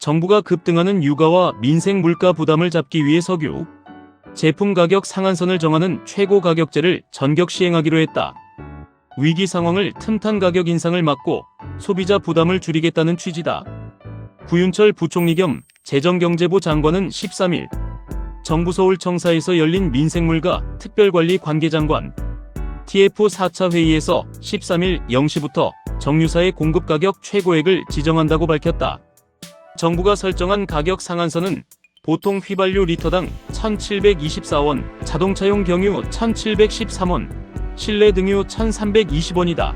정부가 급등하는 유가와 민생 물가 부담을 잡기 위해 석유 제품 가격 상한선을 정하는 최고 가격제를 전격 시행하기로 했다. 위기 상황을 틈탄 가격 인상을 막고 소비자 부담을 줄이겠다는 취지다. 구윤철 부총리 겸 재정경제부 장관은 13일 정부 서울청사에서 열린 민생물가 특별관리 관계장관 TF 4차 회의에서 13일 0시부터 정유사의 공급가격 최고액을 지정한다고 밝혔다. 정부가 설정한 가격 상한선은 보통 휘발유 리터당 1,724원, 자동차용 경유 1,713원, 실내 등유 1,320원이다.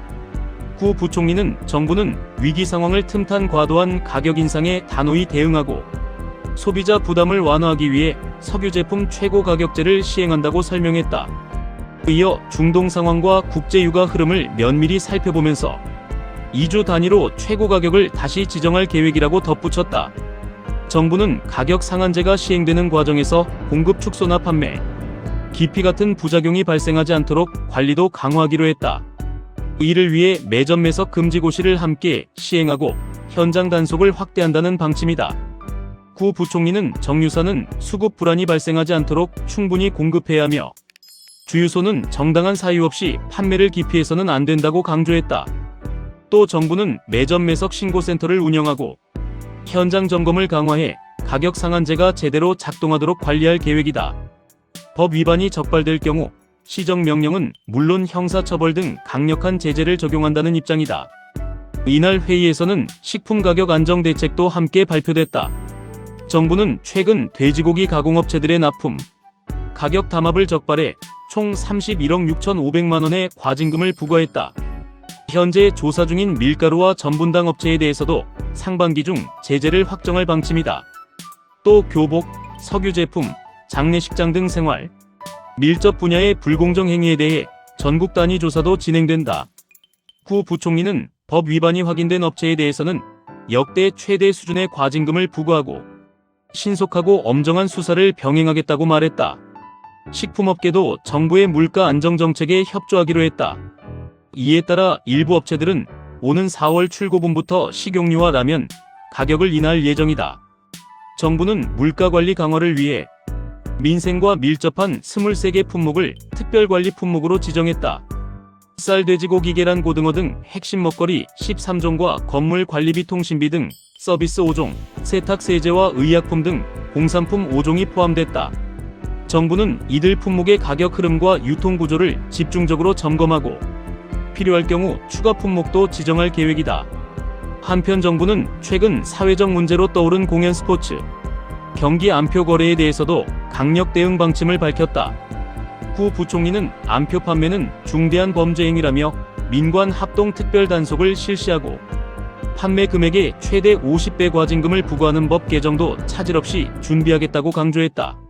구 부총리는 정부는 위기 상황을 틈탄 과도한 가격 인상에 단호히 대응하고 소비자 부담을 완화하기 위해 석유 제품 최고 가격제를 시행한다고 설명했다. 이어 중동 상황과 국제 유가 흐름을 면밀히 살펴보면서 2주 단위로 최고 가격을 다시 지정할 계획이라고 덧붙였다. 정부는 가격 상한제가 시행되는 과정에서 공급 축소나 판매, 기피 같은 부작용이 발생하지 않도록 관리도 강화하기로 했다. 이를 위해 매점 매석 금지 고시를 함께 시행하고 현장 단속을 확대한다는 방침이다. 구 부총리는 정유사는 수급 불안이 발생하지 않도록 충분히 공급해야 하며 주유소는 정당한 사유 없이 판매를 기피해서는 안 된다고 강조했다. 또 정부는 매점 매석 신고센터를 운영하고 현장 점검을 강화해 가격 상한제가 제대로 작동하도록 관리할 계획이다. 법 위반이 적발될 경우 시정명령은 물론 형사처벌 등 강력한 제재를 적용한다는 입장이다. 이날 회의에서는 식품가격 안정대책도 함께 발표됐다. 정부는 최근 돼지고기 가공업체들의 납품 가격 담합을 적발해 총 31억 6,500만 원의 과징금을 부과했다. 현재 조사 중인 밀가루와 전분당 업체에 대해서도 상반기 중 제재를 확정할 방침이다. 또 교복, 석유 제품, 장례식장 등 생활, 밀접 분야의 불공정 행위에 대해 전국 단위 조사도 진행된다. 구 부총리는 법 위반이 확인된 업체에 대해서는 역대 최대 수준의 과징금을 부과하고 신속하고 엄정한 수사를 병행하겠다고 말했다. 식품업계도 정부의 물가 안정 정책에 협조하기로 했다. 이에 따라 일부 업체들은 오는 4월 출고분부터 식용유와 라면 가격을 인하할 예정이다. 정부는 물가관리 강화를 위해 민생과 밀접한 23개 품목을 특별관리 품목으로 지정했다. 쌀, 돼지고기, 계란, 고등어 등 핵심 먹거리 13종과 건물 관리비, 통신비 등 서비스 5종, 세탁, 세제와 의약품 등 공산품 5종이 포함됐다. 정부는 이들 품목의 가격 흐름과 유통 구조를 집중적으로 점검하고 필요할 경우 추가 품목도 지정할 계획이다. 한편 정부는 최근 사회적 문제로 떠오른 공연, 스포츠, 경기 암표 거래에 대해서도 강력 대응 방침을 밝혔다. 구 부총리는 암표 판매는 중대한 범죄 행위라며 민관 합동 특별 단속을 실시하고 판매 금액의 최대 50배 과징금을 부과하는 법 개정도 차질 없이 준비하겠다고 강조했다.